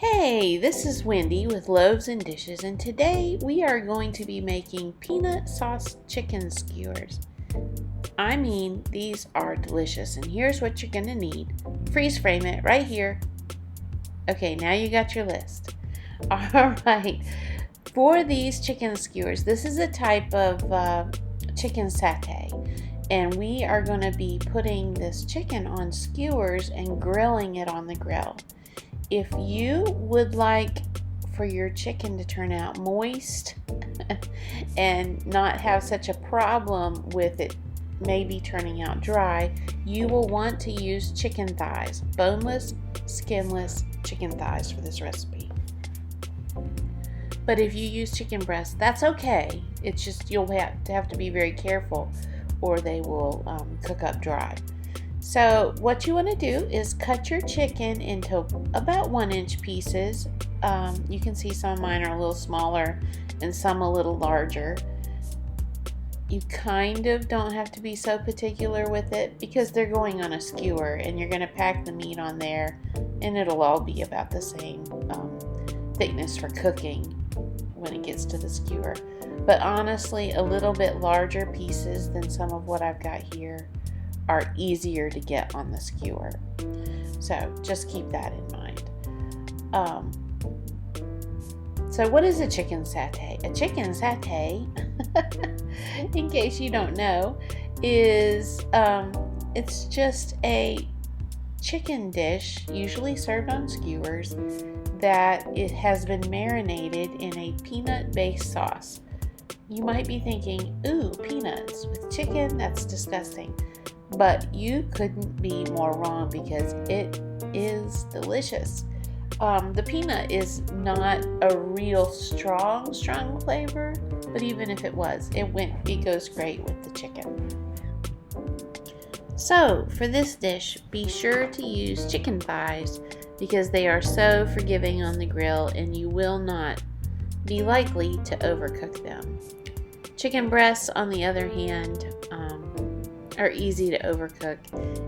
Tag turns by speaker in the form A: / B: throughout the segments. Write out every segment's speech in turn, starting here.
A: Hey, this is Wendy with Loaves and Dishes, and today we are going to be making peanut sauce chicken skewers. I mean, these are delicious, and here's what you're going to need. Freeze frame it right here. Okay, now you got your list. All right, for these chicken skewers, this is a type of chicken satay, and we are going to be putting this chicken on skewers and grilling it on the grill. If you would like for your chicken to turn out moist and not have such a problem with it maybe turning out dry, you will want to use chicken thighs, boneless, skinless chicken thighs for this recipe. But if you use chicken breast, that's okay. It's just you'll have to be very careful or they will cook up dry. So what you want to do is cut your chicken into about 1-inch pieces. You can see some of mine are a little smaller and some a little larger. You kind of don't have to be so particular with it because they're going on a skewer and you're going to pack the meat on there and it'll all be about the same thickness for cooking when it gets to the skewer. But honestly, a little bit larger pieces than some of what I've got here are easier to get on the skewer. So just keep that in mind. So what is a chicken satay? A chicken satay, in case you don't know, is it's just a chicken dish, usually served on skewers, that it has been marinated in a peanut-based sauce. You might be thinking, ooh, peanuts with chicken? That's disgusting. But you couldn't be more wrong because it is delicious. The peanut is not a real strong flavor, but even if it was, it goes great with the chicken. So for this dish, be sure to use chicken thighs because they are so forgiving on the grill and you will not be likely to overcook them. Chicken breasts, on the other hand, are easy to overcook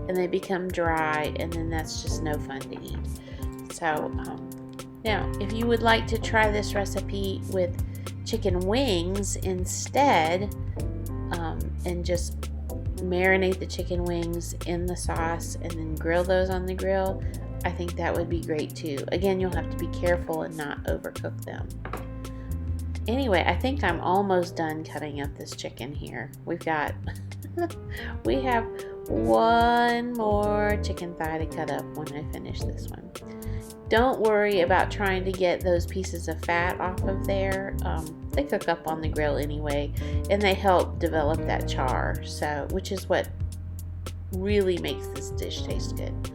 A: and they become dry and then that's just no fun to eat. So now if you would like to try this recipe with chicken wings instead, and just marinate the chicken wings in the sauce and then grill those on the grill, I think that would be great too. Again, you'll have to be careful and not overcook them. Anyway, I think I'm almost done cutting up this chicken here. We have one more chicken thigh to cut up when I finish this one. Don't worry about trying to get those pieces of fat off of there. They cook up on the grill anyway, and they help develop that char, which is what really makes this dish taste good.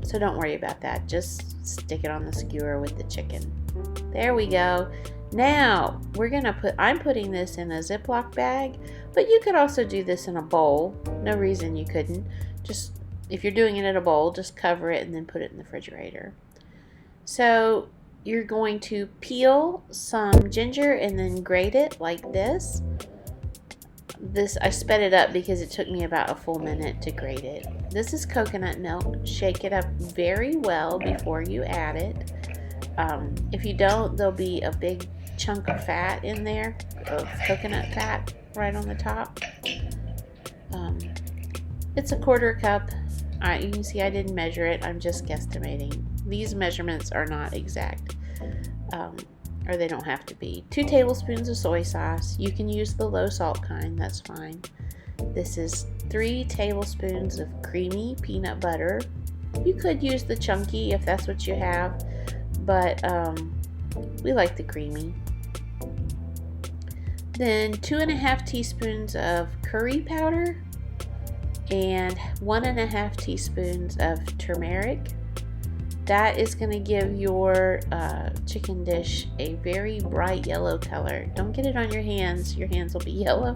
A: So don't worry about that. Just stick it on the skewer with the chicken. There we go. Now I'm putting this in a Ziploc bag, but you could also do this in a bowl. No reason you couldn't. Just if you're doing it in a bowl, just cover it and then put it in the refrigerator. So you're going to peel some ginger and then grate it like this. I sped it up because it took me about a full minute to grate it. This is coconut milk. Shake it up very well before you add it. If you don't, there'll be a big chunk of fat in there, of coconut fat right on the top. It's a 1/4 cup. You can see I didn't measure it. I'm just guesstimating. These measurements are not exact, or they don't have to be. 2 tablespoons of soy sauce. You can use the low salt kind, that's fine. This is 3 tablespoons of creamy peanut butter. You could use the chunky if that's what you have, but we like the creamy. Then 2.5 teaspoons of curry powder and 1.5 teaspoons of turmeric. That is going to give your chicken dish a very bright yellow color. Don't get it on your hands will be yellow.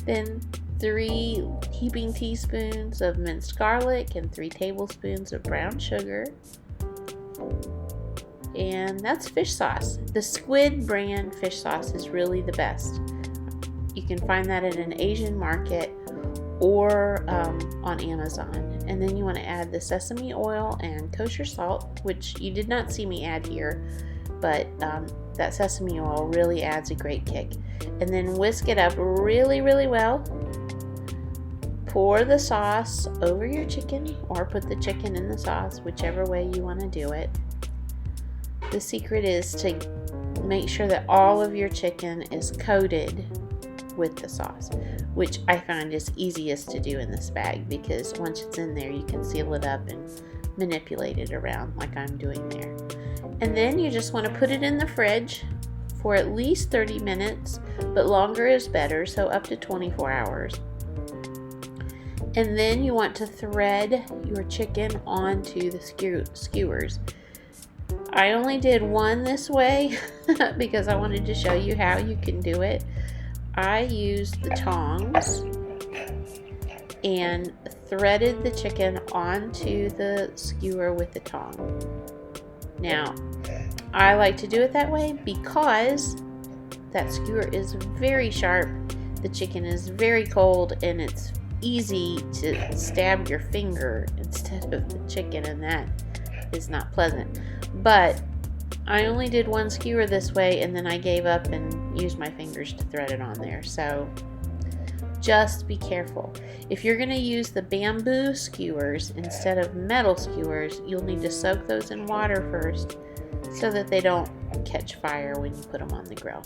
A: Then 3 heaping teaspoons of minced garlic and 3 tablespoons of brown sugar. And that's fish sauce. The Squid brand fish sauce is really the best. You can find that in an Asian market or on Amazon. And then you want to add the sesame oil and kosher salt, which you did not see me add here, but that sesame oil really adds a great kick. And then whisk it up really, really well. Pour the sauce over your chicken, or put the chicken in the sauce, whichever way you want to do it. The secret is to make sure that all of your chicken is coated with the sauce, which I find is easiest to do in this bag, because once it's in there you can seal it up and manipulate it around like I'm doing there. And then you just want to put it in the fridge for at least 30 minutes, but longer is better, so up to 24 hours. And then you want to thread your chicken onto the skewers. I only did one this way because I wanted to show you how you can do it. I used the tongs and threaded the chicken onto the skewer with the tong. Now, I like to do it that way because that skewer is very sharp, the chicken is very cold, and it's easy to stab your finger instead of the chicken, and that is not pleasant. But I only did one skewer this way, and then I gave up and used my fingers to thread it on there. So just be careful. If you're going to use the bamboo skewers instead of metal skewers, you'll need to soak those in water first so that they don't catch fire when you put them on the grill.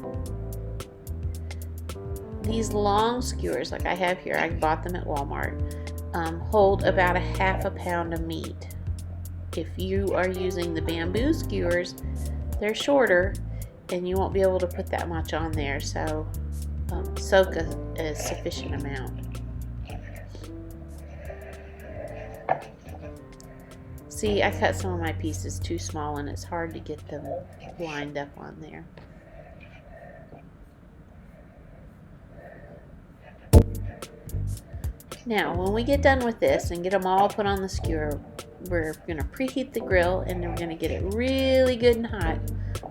A: These long skewers, like I have here, I bought them at Walmart, hold about a half a pound of meat. If you are using the bamboo skewers, they're shorter and you won't be able to put that much on there, so soak a sufficient amount. See, I cut some of my pieces too small and it's hard to get them lined up on there. Now, when we get done with this and get them all put on the skewer, we're going to preheat the grill and we're going to get it really good and hot,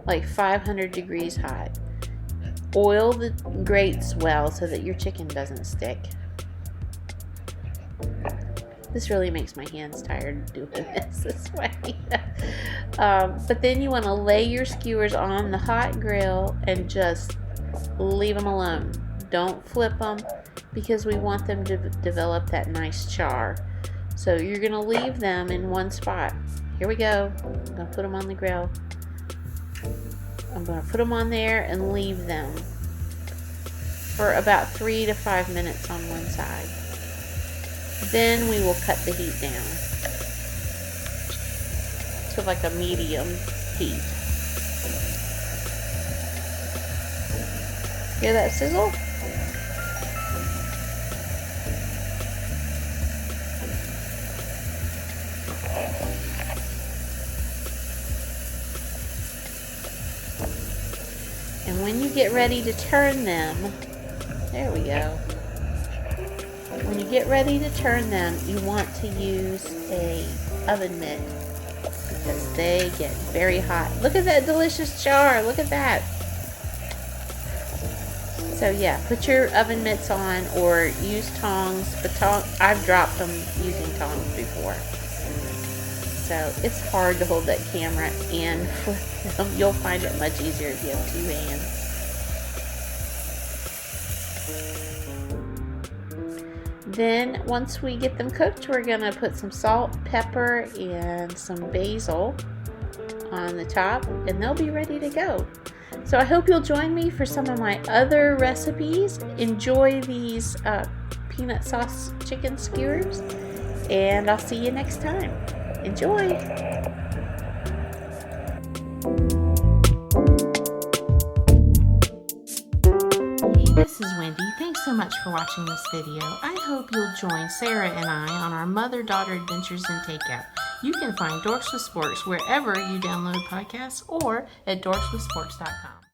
A: like 500 degrees hot. Oil the grates well so that your chicken doesn't stick. This really makes my hands tired doing this way. But then you want to lay your skewers on the hot grill and just leave them alone. Don't flip them, because we want them to develop that nice char. So you're going to leave them in one spot. Here we go. I'm going to put them on the grill. I'm going to put them on there and leave them for about 3 to 5 minutes on one side. Then we will cut the heat down to like a medium heat. Hear that sizzle? And when you get ready to turn them, there we go. When you get ready to turn them, you want to use a oven mitt because they get very hot. Look at that delicious char. Look at that. So yeah, put your oven mitts on or use tongs. But I've dropped them using tongs before. So it's hard to hold that camera and flip them. You'll find it much easier if you have two hands. Then once we get them cooked, we're going to put some salt, pepper, and some basil on the top, and they'll be ready to go. So I hope you'll join me for some of my other recipes. Enjoy these peanut sauce chicken skewers, and I'll see you next time. Enjoy! This is Wendy. Thanks so much for watching this video. I hope you'll join Sarah and I on our mother-daughter adventures in takeout. You can find Dorks with Sports wherever you download podcasts or at dorkswithsports.com.